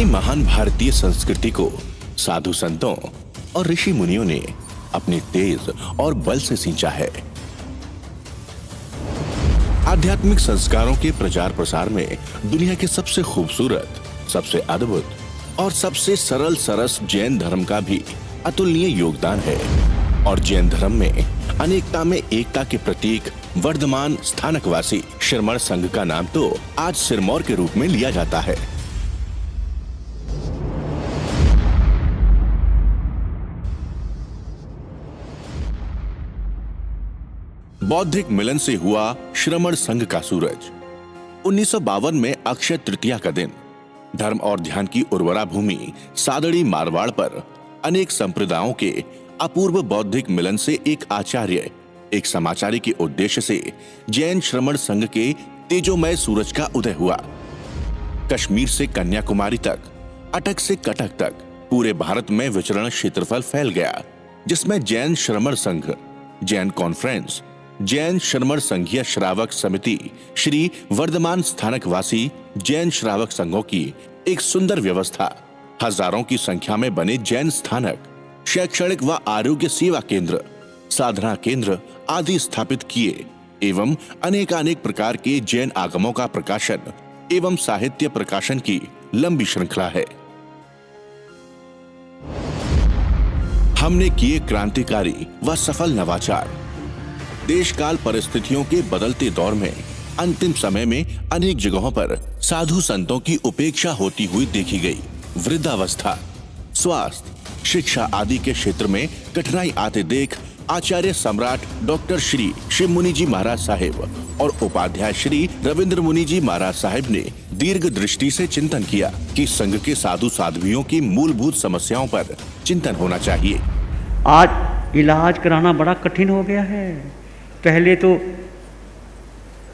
महान भारतीय संस्कृति को साधु संतों और ऋषि मुनियों ने अपने तेज और बल से सींचा है। आध्यात्मिक संस्कारों के प्रचार प्रसार में दुनिया के सबसे खूबसूरत, सबसे अद्भुत और सबसे सरल सरस जैन धर्म का भी अतुलनीय योगदान है। और जैन धर्म में अनेकता में एकता के प्रतीक वर्धमान स्थानकवासी श्रमण संघ का नाम तो आज सिरमौर के रूप में लिया जाता है। बौद्धिक मिलन से हुआ श्रमण संघ का सूरज। 1952 में अक्षय तृतीया का दिन धर्म और ध्यान की उर्वरा भूमि सादड़ी मारवाड़ पर अनेक संप्रदायों के अपूर्व बौद्धिक मिलन से एक आचार्य, एक समाचारी के उद्देश्य से जैन श्रमण संघ के तेजोमय सूरज का उदय हुआ। कश्मीर से कन्याकुमारी तक, अटक से कटक तक पूरे भारत में विचरण क्षेत्रफल फैल गया, जिसमें जैन श्रमण संघ, जैन कॉन्फ्रेंस, जैन श्रमण संघीय श्रावक समिति, श्री वर्धमान स्थानकवासी जैन श्रावक संघों की एक सुंदर व्यवस्था, हजारों की संख्या में बने जैन स्थानक, शैक्षणिक व आरोग्य सेवा केंद्र, साधना केंद्र आदि स्थापित किए एवं अनेकानेक प्रकार के जैन आगमों का प्रकाशन एवं साहित्य प्रकाशन की लंबी श्रृंखला है। हमने किए क्रांतिकारी व सफल नवाचार। देश काल परिस्थितियों के बदलते दौर में अंतिम समय में अनेक जगहों पर साधु संतों की उपेक्षा होती हुई देखी गई। वृद्धावस्था, स्वास्थ्य, शिक्षा आदि के क्षेत्र में कठिनाई आते देख आचार्य सम्राट डॉक्टर श्री शिव मुनि जी महाराज साहिब और उपाध्याय श्री रविंद्र मुनि जी महाराज साहिब ने दीर्घ दृष्टि से चिंतन किया कि संघ के साधु साध्वियों की मूलभूत समस्याओं पर चिंतन होना चाहिए। आज इलाज कराना बड़ा कठिन हो गया है। पहले तो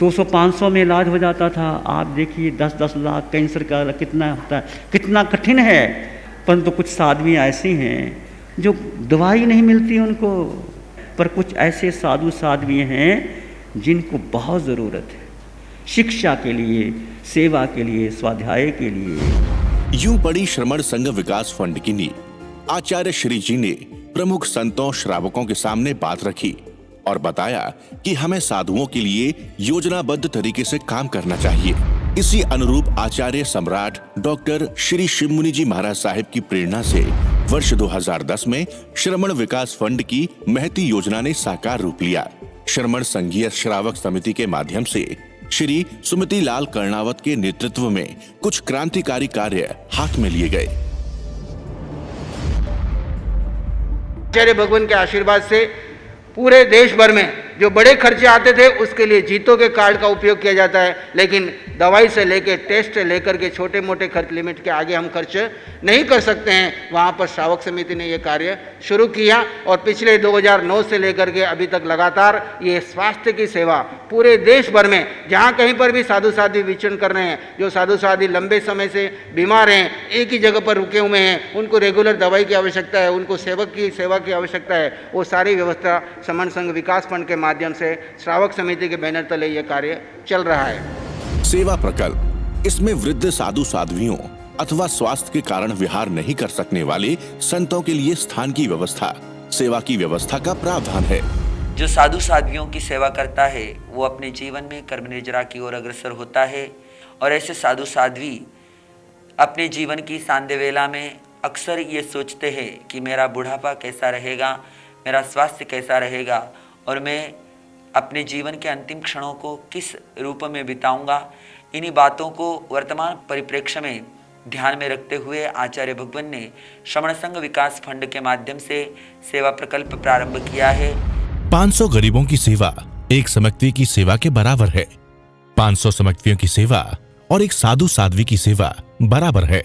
200-500 में इलाज हो जाता था, आप देखिए 10-10 लाख कैंसर का कितना होता है, कितना कठिन है। परंतु कुछ साध्वी ऐसे हैं जो दवाई नहीं मिलती उनको, पर कुछ ऐसे साधु साध्वी हैं जिनको बहुत ज़रूरत है शिक्षा के लिए, सेवा के लिए, स्वाध्याय के लिए। यूं पड़ी श्रमण संघ विकास फंड की नींव आचार्य श्री जी ने प्रमुख संतों श्रावकों के सामने बात रखी और बताया कि हमें साधुओं के लिए योजनाबद्ध तरीके से काम करना चाहिए। इसी अनुरूप आचार्य सम्राट डॉक्टर श्री शिव मुनि जी महाराज साहिब की प्रेरणा से वर्ष 2010 में श्रमण विकास फंड की महती योजना ने साकार रूप लिया। श्रमण संघीय श्रावक समिति के माध्यम से श्री सुमति लाल कर्णावत के नेतृत्व में कुछ क्रांतिकारी कार्य हाथ में लिए गए। आचार्य भगवान के आशीर्वाद से पूरे देश भर में जो बड़े खर्चे आते थे उसके लिए जीतों के कार्ड का उपयोग किया जाता है, लेकिन दवाई से लेकर टेस्ट से लेकर के छोटे मोटे खर्च लिमिट के आगे हम खर्च नहीं कर सकते हैं। वहाँ पर श्रावक समिति ने ये कार्य शुरू किया और पिछले 2009 से लेकर के अभी तक लगातार ये स्वास्थ्य की सेवा पूरे देश भर में जहाँ कहीं पर भी साधु साध्वी विचरण कर रहे हैं, जो साधु साध्वी लंबे समय से बीमार हैं, एक ही जगह पर रुके हुए हैं, उनको रेगुलर दवाई की आवश्यकता है, उनको सेवक की सेवा की आवश्यकता है, वो सारी व्यवस्था श्रमण संघ विकास फंड के माध्यम से श्रावक समिति के बैनर तले ये कार्य चल रहा है। सेवा प्रकल्प, इसमें वृद्ध साधु साध्वियों अथवा स्वास्थ्य के कारण विहार नहीं कर सकने वाले संतों के लिए स्थान की व्यवस्था, सेवा की व्यवस्था का प्रावधान है। जो साधु साध्वियों की सेवा करता है वो अपने जीवन में कर्म निर्जरा की ओर अग्रसर होता है और ऐसे साधु साध्वी अपने जीवन की सांध्य वेला में अक्सर ये सोचते हैं कि मेरा बुढ़ापा कैसा रहेगा, मेरा स्वास्थ्य कैसा रहेगा और मैं अपने जीवन के अंतिम क्षणों को किस रूप में बिताऊंगा। इन्हीं बातों को वर्तमान परिप्रेक्ष्य में ध्यान में रखते हुए आचार्य भगवान ने श्रमण संघ विकास फंड के माध्यम से सेवा प्रकल्प प्रारंभ किया है। 500 गरीबों की सेवा एक समक्ति की सेवा के बराबर है। 500 समक्तियों की सेवा और एक साधु साध्वी की सेवा बराबर है।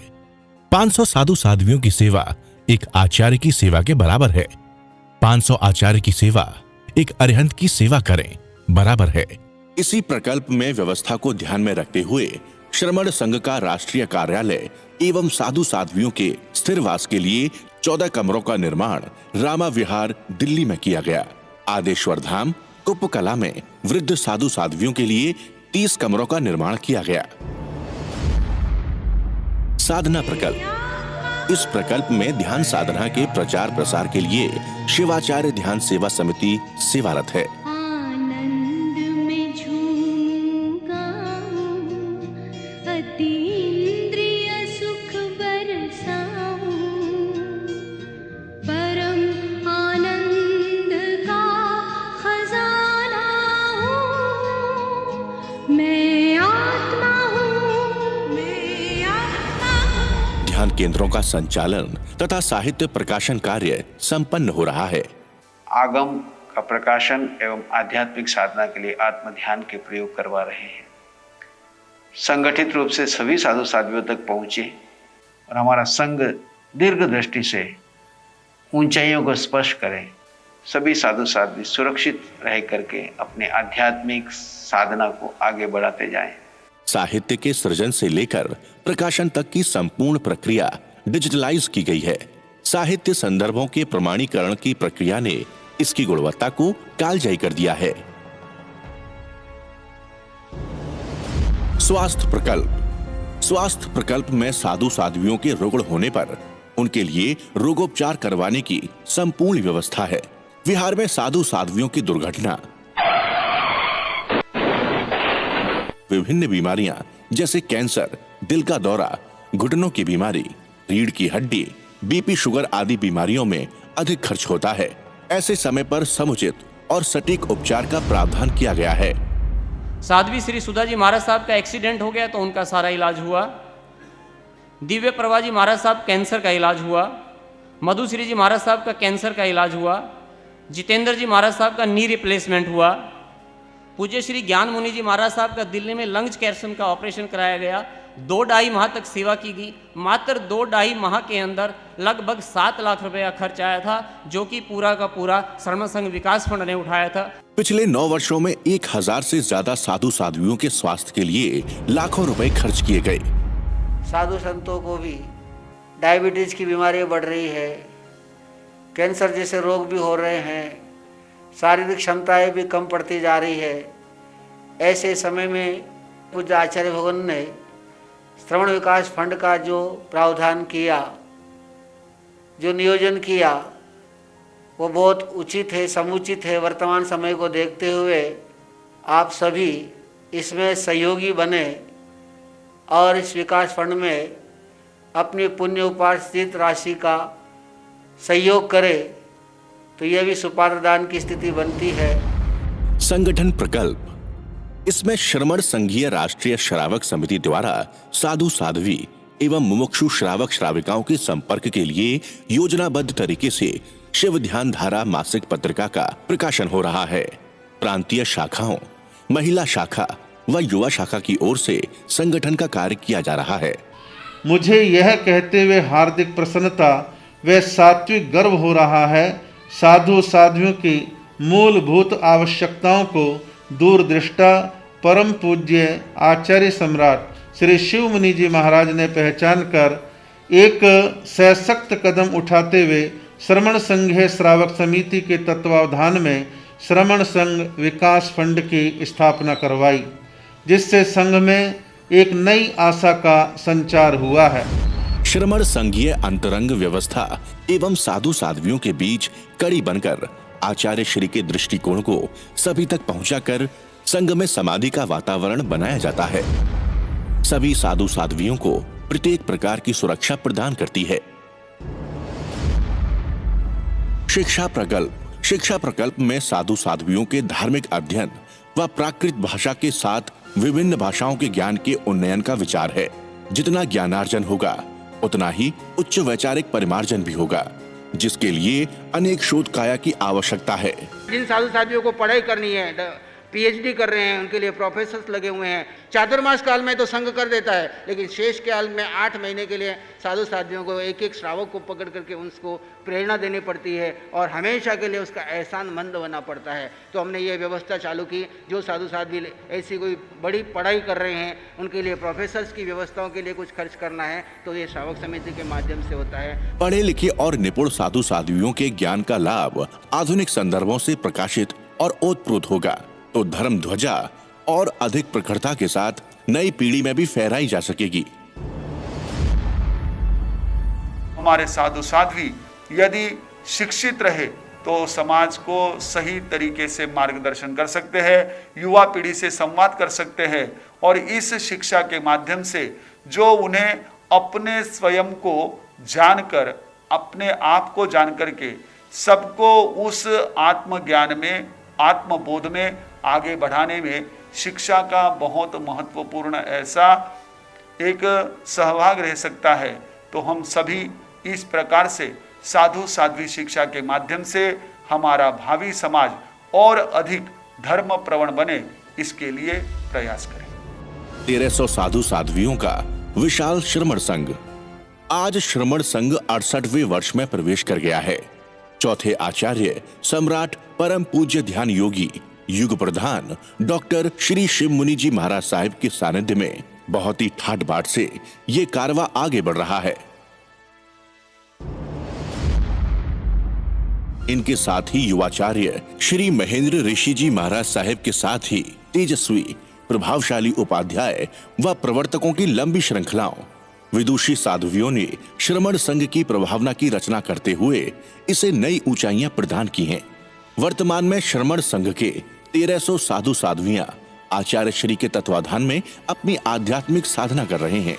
500 साधु साध्वियों की सेवा एक आचार्य की सेवा के बराबर है। 500 आचार्य की सेवा एक अरिहंत की सेवा करें बराबर है। इसी प्रकल्प में व्यवस्था को ध्यान में रखते हुए श्रमण संघ का राष्ट्रीय कार्यालय एवं साधु साध्वियों के स्थिरवास के लिए 14 कमरों का निर्माण रामा विहार दिल्ली में किया गया। आदेश्वर धाम कुप्पकला में वृद्ध साधु साध्वियों के लिए 30 कमरों का निर्माण किया गया। साधना प्रकल्प। इस प्रकल्प में ध्यान साधना के प्रचार प्रसार के लिए शिवाचार्य ध्यान सेवा समिति सेवारत है। आनंद में झूमूंगा, अतीन्द्रिय सुख बरसाऊं, परम आनंद का खजाना हूँ, मैं आत्मा हूँ, मैं आत्मा हूँ। ध्यान केंद्रों का संचालन तथा साहित्य प्रकाशन कार्य संपन्न हो रहा है। आगम का प्रकाशन एवं आध्यात्मिक साधना के लिए आत्म ध्यान के प्रयोग करवा रहे हैं। संगठित रूप से सभी साधु साध्वियों तक पहुंचे और हमारा संघ दीर्घ दृष्टि से ऊंचाइयों को स्पर्श करें। सभी साधु साध्वी सुरक्षित रह करके अपने आध्यात्मिक साधना को आगे बढ़ाते जाएं। साहित्य के सृजन से लेकर प्रकाशन तक की संपूर्ण प्रक्रिया डिजिटलाइज की गई है। साहित्य संदर्भों के प्रमाणीकरण की प्रक्रिया ने इसकी गुणवत्ता को कालजयी कर दिया है। स्वास्थ्य प्रकल्प में साधु साध्वियों के रुग्ण होने पर उनके लिए रोगोपचार करवाने की संपूर्ण व्यवस्था है। बिहार में साधु साध्वियों की दुर्घटना, विभिन्न बीमारियां जैसे कैंसर, दिल का दौरा, घुटनों की बीमारी, रीढ़ की हड्डी, बीपी, शुगर आदि बीमारियों में अधिक खर्च होता है। ऐसे समय पर समुचित और सटीक उपचार का प्रावधान किया गया है। साध्वी श्री सुधा जी महाराज साहब का एक्सीडेंट हो गया तो उनका सारा इलाज हुआ। दिव्य प्रभा जी महाराज साहब कैंसर का इलाज हुआ। मधुश्री जी महाराज साहब का कैंसर का इलाज हुआ। जितेंद्र जी महाराज साहब का नी रिप्लेसमेंट हुआ। पूज्य श्री ज्ञान मुनि जी महाराज साहब का दिल्ली में लंग्स कैंसर का ऑपरेशन कराया गया। 2-2.5 माह तक सेवा की गई। मात्र 2-2.5 माह के अंदर लगभग 7 लाख रुपए का खर्च आया था, जो कि पूरा का पूरा श्रमण संघ विकास फंड ने उठाया था। पिछले 9 वर्षों में 1000 से ज्यादा साधु साध्वियों के स्वास्थ्य के लिए लाखों रुपए खर्च किए गए। साधु संतों को भी डायबिटीज की बीमारी बढ़ रही है, कैंसर जैसे रोग भी हो रहे हैं, शारीरिक क्षमताएं भी कम पड़ती जा रही है। ऐसे समय में पूज्य आचार्य भगवान ने श्रवण विकास फंड का जो प्रावधान किया, जो नियोजन किया, वो बहुत उचित है, समुचित है। वर्तमान समय को देखते हुए आप सभी इसमें सहयोगी बने और इस विकास फंड में अपनी पुण्य उपार्जित राशि का सहयोग करें, तो यह भी सुपात्रदान की स्थिति बनती है। संगठन प्रकल्प, इसमें श्रमण संघीय राष्ट्रीय श्रावक समिति द्वारा साधु साध्वी एवं मुमुक्षु श्रावक श्राविकाओं के संपर्क के लिए योजनाबद्ध तरीके से शिव ध्यान धारा मासिक पत्रिका का प्रकाशन हो रहा है। प्रांतीय शाखाओं, महिला शाखा व युवा शाखा की ओर से संगठन का कार्य किया जा रहा है। मुझे यह कहते हुए हार्दिक प्रसन्नता व सात्विक गर्व हो रहा है, साधु साध्वियों की मूलभूत आवश्यकताओं को दूरदृष्टा परम पूज्य आचार्य सम्राट श्री शिव मुनि जी महाराज ने पहचान कर एक सशक्त कदम उठाते हुए श्रमण संघीय श्रावक समिति के तत्वावधान में श्रमण संघ विकास फंड की स्थापना करवाई, जिससे संघ में एक नई आशा का संचार हुआ है। श्रमण संघीय अंतरंग व्यवस्था एवं साधु साध्वियों के बीच कड़ी बनकर आचार्य श्री के दृष्टिकोण को सभी तक पहुंचाकर संघ में समाधि का वातावरण बनाया जाता है। सभी साधु साध्वियों को प्रत्येक प्रकार की सुरक्षा प्रदान करती है। शिक्षा प्रकल्प में साधु साध्वियों के धार्मिक अध्ययन व प्राकृत भाषा के साथ विभिन्न भाषाओं के ज्ञान के उन्नयन का विचार है। जितना ज्ञानार्जन होगा उतना ही उच्च वैचारिक परिमार्जन भी होगा, जिसके लिए अनेक शोध काया की आवश्यकता है। जिन साधु साध्वियों को पढ़ाई करनी है, पीएचडी कर रहे हैं, उनके लिए प्रोफेसर्स लगे हुए हैं। चातुर्मास काल में तो संघ कर देता है, लेकिन शेष काल में 8 महीने के लिए साधु साध्वियों को एक एक श्रावक को पकड़ करके उसको प्रेरणा देनी पड़ती है और हमेशा के लिए उसका एहसान मंद बनना पड़ता है। तो हमने ये व्यवस्था चालू की, जो साधु साध्वी ऐसी कोई बड़ी पढ़ाई कर रहे हैं उनके लिए प्रोफेसर्स की व्यवस्थाओं के लिए कुछ खर्च करना है तो ये श्रावक समिति के माध्यम से होता है। पढ़े लिखे और निपुण साधु साध्वियों के ज्ञान का लाभ आधुनिक संदर्भों से प्रकाशित और ओतप्रोत होगा तो धर्म ध्वजा और अधिक प्रखरता के साथ नई पीढ़ी में भी फहराई जा सकेगी। हमारे साधु साध्वी यदि शिक्षित रहे तो समाज को सही तरीके से मार्गदर्शन कर सकते हैं, युवा पीढ़ी से संवाद कर सकते हैं और इस शिक्षा के माध्यम से जो उन्हें अपने स्वयं को जानकर, अपने आप को जानकर के सबको उस आत्मज्ञान में, आत्मबोध में आगे बढ़ाने में शिक्षा का बहुत महत्वपूर्ण ऐसा एक सहभाग रह सकता है। तो हम सभी इस प्रकार से साधु साध्वी शिक्षा के माध्यम से हमारा भावी समाज और अधिक धर्म प्रवण बने, इसके लिए प्रयास करें। 1300 साधु साध्वियों का विशाल श्रमण संघ आज श्रमण संघ 68वें वर्ष में प्रवेश कर गया है। चौथे आचार्य सम्राट परम पूज्य ध्यान योगी युग प्रधान डॉक्टर श्री शिव मुनि जी महाराज साहिब के सानिध्य में बहुत ही ठाट बाट से ये कारवां आगे बढ़ रहा है। इनके साथ ही युवाचार्य श्री महेंद्र ऋषि जी महाराज साहिब के साथ ही तेजस्वी प्रभावशाली उपाध्याय व प्रवर्तकों की लंबी श्रृंखलाओं विदुषी साधुवियों ने श्रमण संघ की प्रभावना की रचना करते हुए इसे नई ऊंचाइयां प्रदान की हैं। वर्तमान में श्रमण संघ के 1300 साधु साध्वियां आचार्य श्री के तत्वाधान में अपनी आध्यात्मिक साधना कर रहे हैं।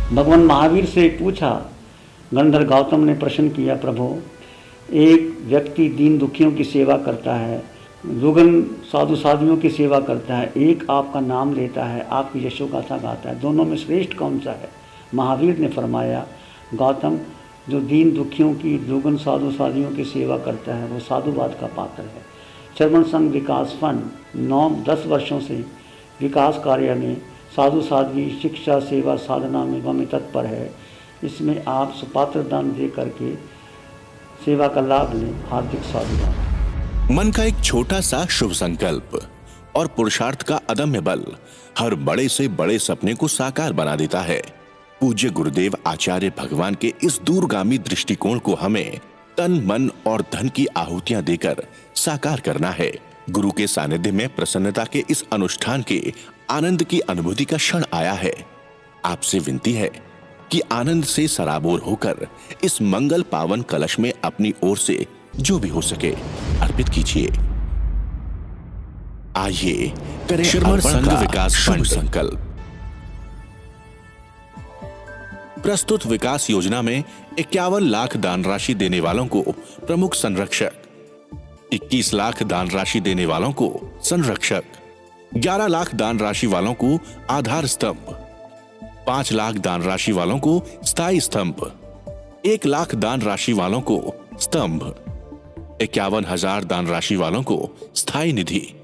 भगवान महावीर से पूछा, गंधर्व गौतम ने प्रश्न किया, प्रभु एक व्यक्ति दीन दुखियों की सेवा करता है, दुगन साधु साधुओं की सेवा करता है, एक आपका नाम लेता है, आपकी यशोगाथा गाता है, दोनों में श्रेष्ठ कौन सा है? महावीर ने फरमाया, गौतम जो दीन दुखियों की दुगन साधु साधुओं की सेवा करता है वो साधुवाद का पात्र है। श्रमण संघ विकास फंड 9-10 वर्षों से विकास कार्य में साधु साध्वी शिक्षा सेवा साधना में वह तत्पर है। इसमें आप सुपात्र दान दे करके सेवा का लाभ लें। हार्दिक साधुवाद। मन का एक छोटा सा शुभ संकल्प और पुरुषार्थ का अदम्य बल हर बड़े से बड़े सपने को साकार बना देता है। पूज्य गुरुदेव आचार्य भगवान के इस दूरगामी दृष्टिकोण को हमें तन मन और धन की आहुतियां देकर साकार करना है। गुरु के सानिध्य में प्रसन्नता के इस अनुष्ठान के आनंद की अनुभूति का क्षण आया है। आपसे विनती है कि आनंद से सराबोर होकर इस मंगल पावन कलश में अपनी ओर से जो भी हो सके अर्पित कीजिए। आइए करें श्रमण संघ विकास फंड संकल्प। प्रस्तुत विकास योजना में 51 लाख दान राशि देने वालों को प्रमुख संरक्षक, 21 लाख दान राशि देने वालों को संरक्षक, 11 लाख दान राशि वालों को आधार स्तंभ, 5 लाख दान राशि वालों को स्थायी स्तंभ, 1 लाख दान राशि वालों को स्तंभ, 51,000 दान राशि वालों को स्थायी निधि,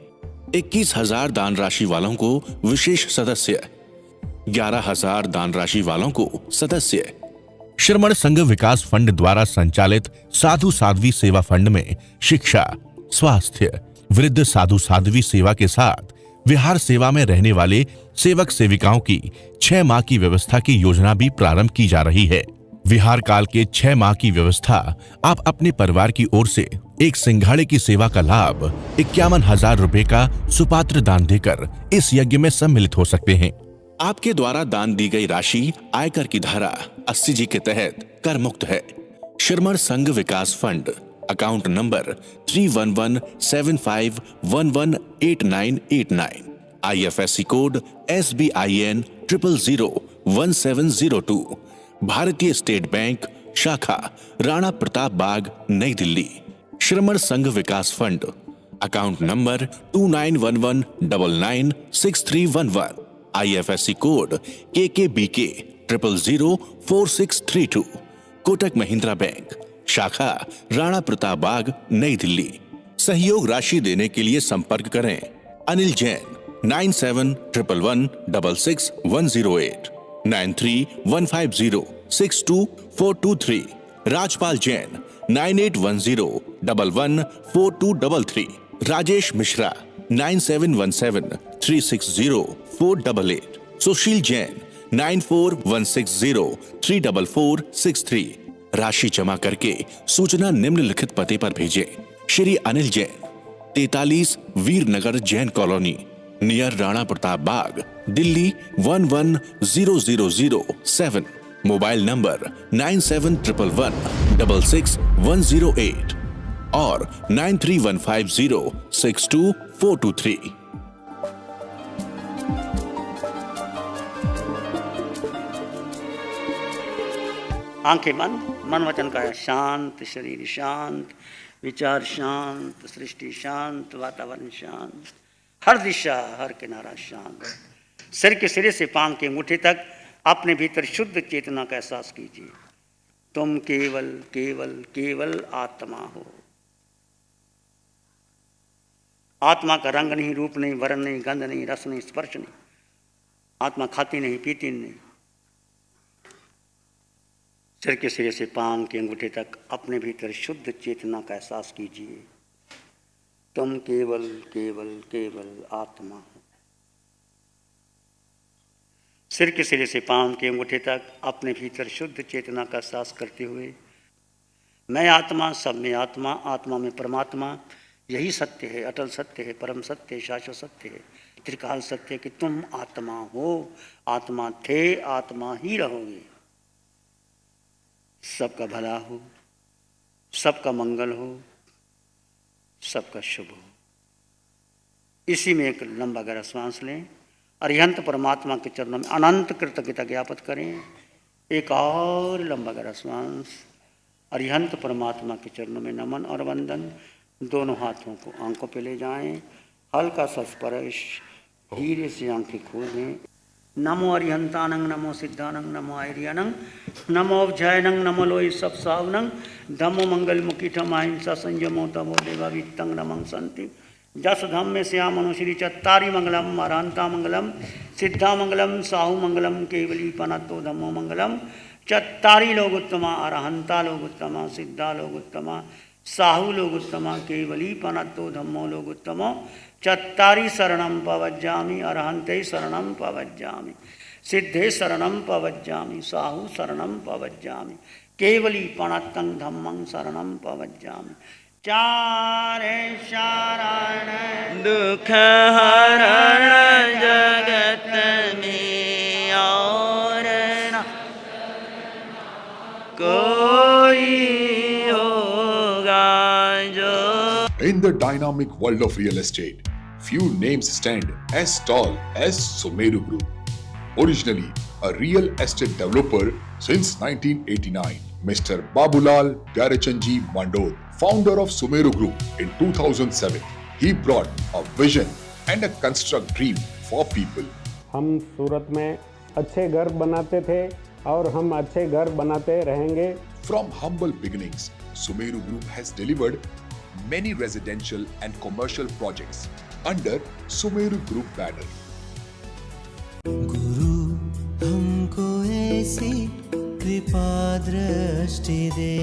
21,000 दान राशि वालों को विशेष सदस्य, 11,000 दान राशि वालों को सदस्य। श्रमण संघ विकास फंड द्वारा संचालित साधु साध्वी सेवा फंड में शिक्षा, स्वास्थ्य, वृद्ध साधु साध्वी सेवा के साथ विहार सेवा में रहने वाले सेवक सेविकाओं की 6 माह की व्यवस्था की योजना भी प्रारंभ की जा रही है। विहार काल के 6 माह की व्यवस्था आप अपने परिवार की ओर से एक सिंघाड़े की सेवा का लाभ 51,000 रुपए का सुपात्र दान देकर इस यज्ञ में सम्मिलित हो सकते हैं। आपके द्वारा दान दी गई राशि आयकर की धारा 80G के तहत कर मुक्त है। Shraman Sangh Vikas fund account number 31175118989, IFSC code SBIN 0001702, भारतीय स्टेट बैंक शाखा राणा प्रताप बाग नई Delhi. Shraman Sangh Vikas fund account number 2911996311, IFSC code KKBK 0004632, Kotak Mahindra bank शाखा राणा प्रताप बाग नई दिल्ली। सहयोग राशि देने के लिए संपर्क करें अनिल जैन 9711166108, 9315062423, राजपाल जैन 9810114233, राजेश मिश्रा 9717360488, सुशील जैन 9416034463। राशि जमा करके सूचना निम्नलिखित पते पर भेजें। श्री अनिल जैन, 43 वीरनगर जैन कॉलोनी, नियर राणा प्रताप बाग, दिल्ली 110007। मोबाइल नंबर 9711166108 और 9315062423। आंखें बंद, मन वचन का शांत, शरीर शांत, विचार शांत, सृष्टि शांत, वातावरण शांत, हर दिशा हर किनारा शांत। सिर के सिरे से पांव के अंगूठे तक अपने भीतर शुद्ध चेतना का एहसास कीजिए। तुम केवल केवल केवल आत्मा हो। आत्मा का रंग नहीं, रूप नहीं, वर्ण नहीं, गंध नहीं, रस नहीं, स्पर्श नहीं। आत्मा खाती नहीं, पीती नहीं। सिर के सिरे से पांव के अंगूठे तक अपने भीतर शुद्ध चेतना का एहसास कीजिए। तुम केवल केवल केवल आत्मा हो। सिर के सिरे से पांव के अंगूठे तक अपने भीतर शुद्ध चेतना का एहसास करते हुए मैं आत्मा, सब में आत्मा, आत्मा में परमात्मा, यही सत्य है, अटल सत्य है, परम सत्य है, शाश्वत सत्य है, त्रिकाल सत्य है कि तुम आत्मा हो, आत्मा थे, आत्मा ही रहोगे। सबका भला हो, सबका मंगल हो, सबका शुभ हो। इसी में एक लंबा गहरा श्वास लें। अरिहंत परमात्मा के चरणों में अनंत कृतज्ञता ज्ञापित करें। एक और लंबा गहरा श्वास। अरिहंत परमात्मा के चरणों में नमन और वंदन। दोनों हाथों को आंखों पे ले जाएं। हल्का सा स्पर्श, धीरे से आंखें खोलें। नमो अरिहंतानंग, नमो सिद्धानंग, नमो आर्यानंग, नमो अवजयनंग, नमो लोई सब सावनंग, धम्मो मंगल मुकीठम अहिंसा संयमो तमो देवा वित्तंग नमं संति जस धम्मे श्याम मनुश्री चत्तारी मंगलम, अरहंता मंगलम, सिद्धा मंगलम, साहु मंगलम, केवली पनतो धम्मो मंगलम। चत्तारी लोग उत्तमा, अरहंता लोग उत्तमा, सिद्धा लोग उत्तमा, साहु लोग उत्तमा, केवली पनतो धम्मो लोग उत्तमो। चत्तारी शरणं पवज्जामि, अरहंते शरणं पवज्जामि, सिद्धे शरणं पवज्जामि, साहु शरणं पवज्जामि, केवली पणत्तं धम्मं शरणं पवज्जामि। चारे शरण दुख हरण जगत में और न कोई होगा जो। In the dynamic world of real estate, few names stand as tall as Sumeru Group. Originally a real estate developer since 1989, Mr. Babulal Garachanji Mandor, founder of Sumeru Group in 2007, he brought a vision and a construct dream for people. हम सूरत में अच्छे घर बनाते थे और हम अच्छे घर बनाते रहेंगे। From humble beginnings, Sumeru Group has delivered many residential and commercial projects under Sumeru Group banner. गुरु हमको ऐसी कृपा दृष्टि दे।